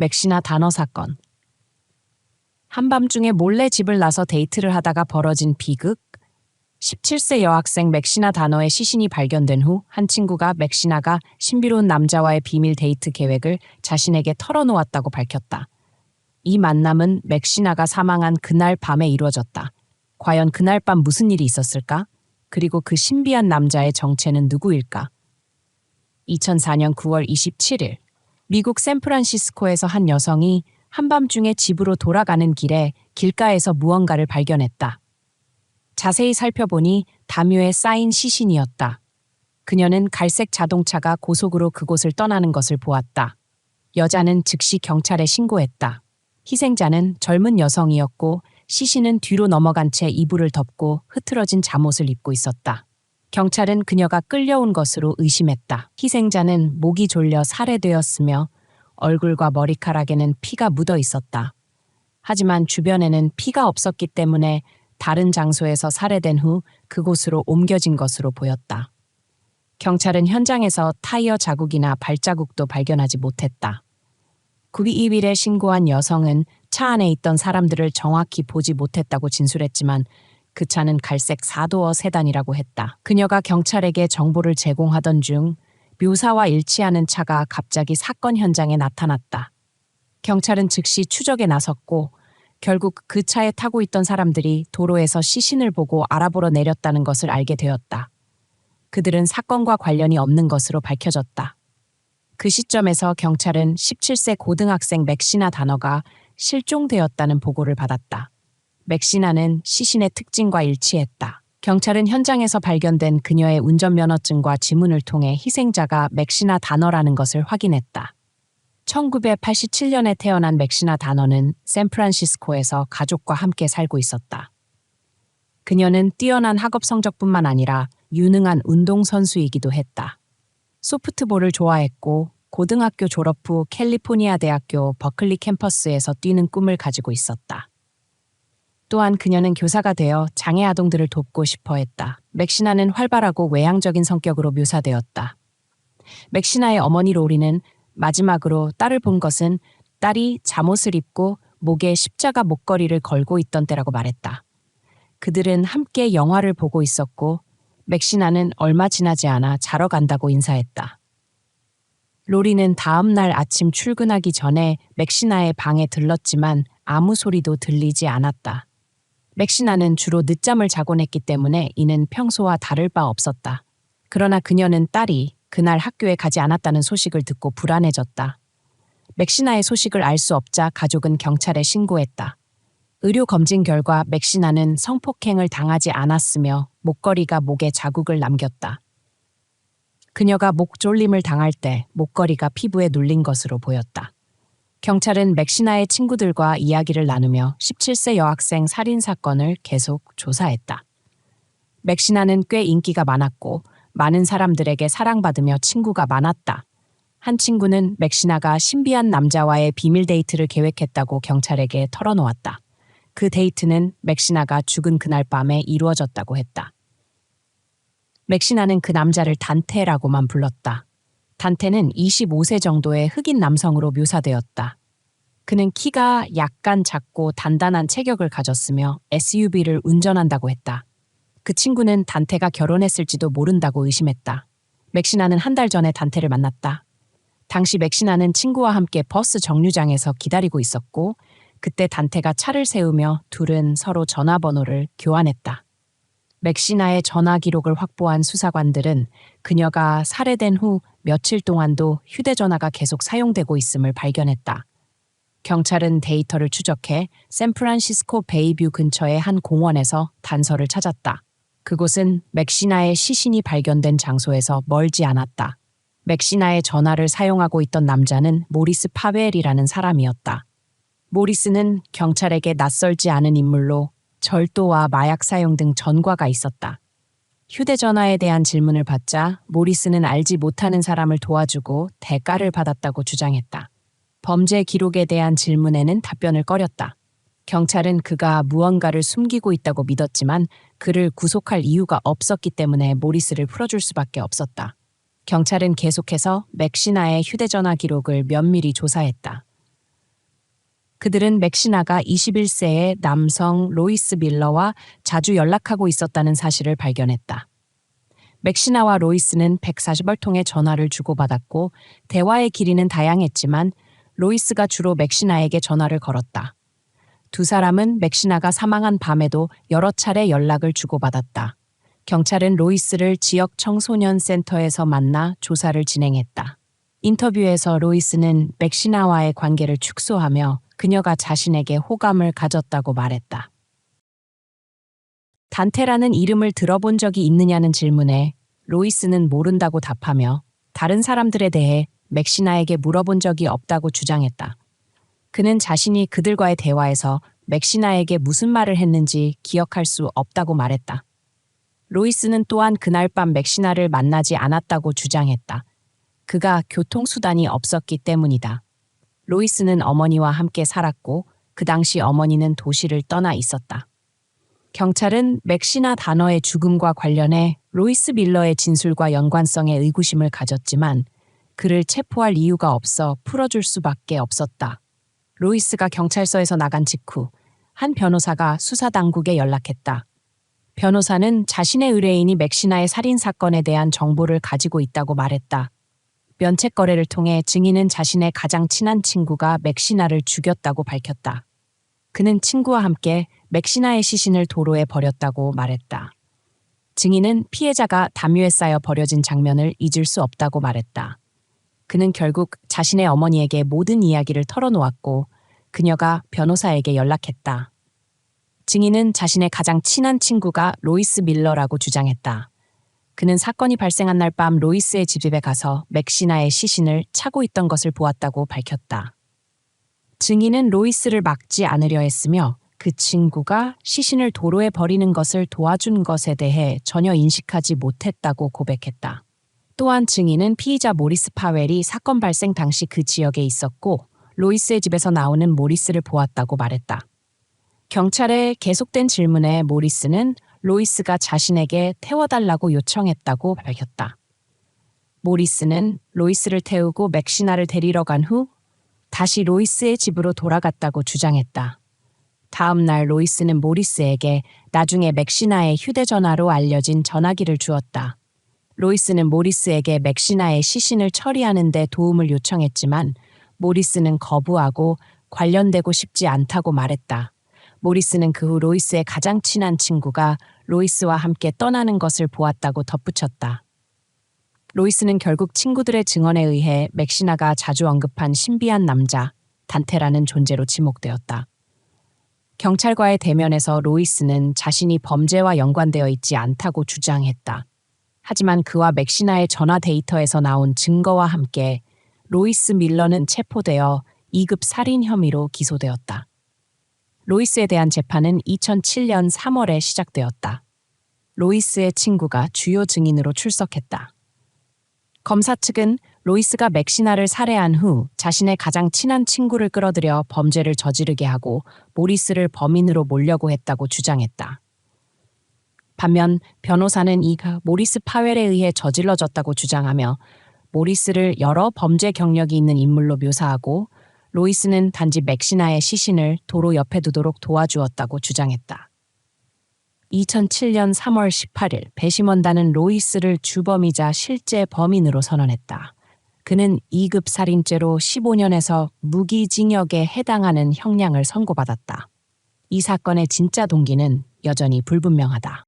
맥시나 단어 사건. 한밤중에 몰래 집을 나서 데이트를 하다가 벌어진 비극. 17세 여학생 맥시나 단어의 시신이 발견된 후 한 친구가 맥시나가 신비로운 남자와의 비밀 데이트 계획을 자신에게 털어놓았다고 밝혔다. 이 만남은 맥시나가 사망한 그날 밤에 이루어졌다. 과연 그날 밤 무슨 일이 있었을까? 그리고 그 신비한 남자의 정체는 누구일까? 2004년 9월 27일, 미국 샌프란시스코에서 한 여성이 한밤중에 집으로 돌아가는 길에 길가에서 무언가를 발견했다. 자세히 살펴보니 담요에 쌓인 시신이었다. 그녀는 갈색 자동차가 고속으로 그곳을 떠나는 것을 보았다. 여자는 즉시 경찰에 신고했다. 희생자는 젊은 여성이었고 시신은 뒤로 넘어간 채 이불을 덮고 흐트러진 잠옷을 입고 있었다. 경찰은 그녀가 끌려온 것으로 의심했다. 희생자는 목이 졸려 살해되었으며 얼굴과 머리카락에는 피가 묻어 있었다. 하지만 주변에는 피가 없었기 때문에 다른 장소에서 살해된 후 그곳으로 옮겨진 것으로 보였다. 경찰은 현장에서 타이어 자국이나 발자국도 발견하지 못했다. 9.21에 신고한 여성은 차 안에 있던 사람들을 정확히 보지 못했다고 진술했지만 그 차는 갈색 4도어 세단이라고 했다. 그녀가 경찰에게 정보를 제공하던 중 묘사와 일치하는 차가 갑자기 사건 현장에 나타났다. 경찰은 즉시 추적에 나섰고 결국 그 차에 타고 있던 사람들이 도로에서 시신을 보고 알아보러 내렸다는 것을 알게 되었다. 그들은 사건과 관련이 없는 것으로 밝혀졌다. 그 시점에서 경찰은 17세 고등학생 맥시나 단어가 실종되었다는 보고를 받았다. 맥시나는 시신의 특징과 일치했다. 경찰은 현장에서 발견된 그녀의 운전면허증과 지문을 통해 희생자가 맥시나 단어라는 것을 확인했다. 1987년에 태어난 맥시나 단어는 샌프란시스코에서 가족과 함께 살고 있었다. 그녀는 뛰어난 학업 성적뿐만 아니라 유능한 운동선수이기도 했다. 소프트볼을 좋아했고 고등학교 졸업 후 캘리포니아 대학교 버클리 캠퍼스에서 뛰는 꿈을 가지고 있었다. 또한 그녀는 교사가 되어 장애 아동들을 돕고 싶어 했다. 맥시나는 활발하고 외향적인 성격으로 묘사되었다. 맥시나의 어머니 로리는 마지막으로 딸을 본 것은 딸이 잠옷을 입고 목에 십자가 목걸이를 걸고 있던 때라고 말했다. 그들은 함께 영화를 보고 있었고 맥시나는 얼마 지나지 않아 자러 간다고 인사했다. 로리는 다음 날 아침 출근하기 전에 맥시나의 방에 들렀지만 아무 소리도 들리지 않았다. 맥시나는 주로 늦잠을 자곤 했기 때문에 이는 평소와 다를 바 없었다. 그러나 그녀는 딸이 그날 학교에 가지 않았다는 소식을 듣고 불안해졌다. 맥시나의 소식을 알 수 없자 가족은 경찰에 신고했다. 의료 검진 결과 맥시나는 성폭행을 당하지 않았으며 목걸이가 목에 자국을 남겼다. 그녀가 목 졸림을 당할 때 목걸이가 피부에 눌린 것으로 보였다. 경찰은 맥시나의 친구들과 이야기를 나누며 17세 여학생 살인 사건을 계속 조사했다. 맥시나는 꽤 인기가 많았고 많은 사람들에게 사랑받으며 친구가 많았다. 한 친구는 맥시나가 신비한 남자와의 비밀 데이트를 계획했다고 경찰에게 털어놓았다. 그 데이트는 맥시나가 죽은 그날 밤에 이루어졌다고 했다. 맥시나는 그 남자를 단테라고만 불렀다. 단테는 25세 정도의 흑인 남성으로 묘사되었다. 그는 키가 약간 작고 단단한 체격을 가졌으며 SUV를 운전한다고 했다. 그 친구는 단테가 결혼했을지도 모른다고 의심했다. 맥시나는 한 달 전에 단테를 만났다. 당시 맥시나는 친구와 함께 버스 정류장에서 기다리고 있었고 그때 단테가 차를 세우며 둘은 서로 전화번호를 교환했다. 맥시나의 전화 기록을 확보한 수사관들은 그녀가 살해된 후 며칠 동안도 휴대전화가 계속 사용되고 있음을 발견했다. 경찰은 데이터를 추적해 샌프란시스코 베이뷰 근처의 한 공원에서 단서를 찾았다. 그곳은 맥시나의 시신이 발견된 장소에서 멀지 않았다. 맥시나의 전화를 사용하고 있던 남자는 모리스 파웰이라는 사람이었다. 모리스는 경찰에게 낯설지 않은 인물로 절도와 마약 사용 등 전과가 있었다. 휴대전화에 대한 질문을 받자 모리스는 알지 못하는 사람을 도와주고 대가를 받았다고 주장했다. 범죄 기록에 대한 질문에는 답변을 꺼렸다. 경찰은 그가 무언가를 숨기고 있다고 믿었지만 그를 구속할 이유가 없었기 때문에 모리스를 풀어줄 수밖에 없었다. 경찰은 계속해서 맥시나의 휴대전화 기록을 면밀히 조사했다. 그들은 맥시나가 21세의 남성 로이스 밀러와 자주 연락하고 있었다는 사실을 발견했다. 맥시나와 로이스는 140을 통해 전화를 주고받았고 대화의 길이는 다양했지만 로이스가 주로 맥시나에게 전화를 걸었다. 두 사람은 맥시나가 사망한 밤에도 여러 차례 연락을 주고받았다. 경찰은 로이스를 지역 청소년 센터에서 만나 조사를 진행했다. 인터뷰에서 로이스는 맥시나와의 관계를 축소하며 그녀가 자신에게 호감을 가졌다고 말했다. 단테라는 이름을 들어본 적이 있느냐는 질문에 로이스는 모른다고 답하며 다른 사람들에 대해 맥시나에게 물어본 적이 없다고 주장했다. 그는 자신이 그들과의 대화에서 맥시나에게 무슨 말을 했는지 기억할 수 없다고 말했다. 로이스는 또한 그날 밤 맥시나를 만나지 않았다고 주장했다. 그가 교통수단이 없었기 때문이다. 로이스는 어머니와 함께 살았고 그 당시 어머니는 도시를 떠나 있었다. 경찰은 맥시나 다너의 죽음과 관련해 로이스 밀러의 진술과 연관성에 의구심을 가졌지만 그를 체포할 이유가 없어 풀어줄 수밖에 없었다. 로이스가 경찰서에서 나간 직후 한 변호사가 수사당국에 연락했다. 변호사는 자신의 의뢰인이 맥시나의 살인사건에 대한 정보를 가지고 있다고 말했다. 면책 거래를 통해 증인은 자신의 가장 친한 친구가 맥시나를 죽였다고 밝혔다. 그는 친구와 함께 맥시나의 시신을 도로에 버렸다고 말했다. 증인은 피해자가 담요에 쌓여 버려진 장면을 잊을 수 없다고 말했다. 그는 결국 자신의 어머니에게 모든 이야기를 털어놓았고 그녀가 변호사에게 연락했다. 증인은 자신의 가장 친한 친구가 로이스 밀러라고 주장했다. 그는 사건이 발생한 날 밤 로이스의 집에 가서 맥시나의 시신을 차고 있던 것을 보았다고 밝혔다. 증인은 로이스를 막지 않으려 했으며 그 친구가 시신을 도로에 버리는 것을 도와준 것에 대해 전혀 인식하지 못했다고 고백했다. 또한 증인은 피의자 모리스 파웰이 사건 발생 당시 그 지역에 있었고 로이스의 집에서 나오는 모리스를 보았다고 말했다. 경찰의 계속된 질문에 모리스는 로이스가 자신에게 태워달라고 요청했다고 밝혔다. 모리스는 로이스를 태우고 맥시나를 데리러 간 후 다시 로이스의 집으로 돌아갔다고 주장했다. 다음 날 로이스는 모리스에게 나중에 맥시나의 휴대전화로 알려진 전화기를 주었다. 로이스는 모리스에게 맥시나의 시신을 처리하는 데 도움을 요청했지만 모리스는 거부하고 관련되고 싶지 않다고 말했다. 모리스는 그 후 로이스의 가장 친한 친구가 로이스와 함께 떠나는 것을 보았다고 덧붙였다. 로이스는 결국 친구들의 증언에 의해 맥시나가 자주 언급한 신비한 남자, 단테라는 존재로 지목되었다. 경찰과의 대면에서 로이스는 자신이 범죄와 연관되어 있지 않다고 주장했다. 하지만 그와 맥시나의 전화 데이터에서 나온 증거와 함께 로이스 밀러는 체포되어 2급 살인 혐의로 기소되었다. 로이스에 대한 재판은 2007년 3월에 시작되었다. 로이스의 친구가 주요 증인으로 출석했다. 검사 측은 로이스가 맥시나를 살해한 후 자신의 가장 친한 친구를 끌어들여 범죄를 저지르게 하고 모리스를 범인으로 몰려고 했다고 주장했다. 반면 변호사는 이가 모리스 파웰에 의해 저질러졌다고 주장하며 모리스를 여러 범죄 경력이 있는 인물로 묘사하고 로이스는 단지 맥시나의 시신을 도로 옆에 두도록 도와주었다고 주장했다. 2007년 3월 18일 배심원단은 로이스를 주범이자 실제 범인으로 선언했다. 그는 2급 살인죄로 15년에서 무기징역에 해당하는 형량을 선고받았다. 이 사건의 진짜 동기는 여전히 불분명하다.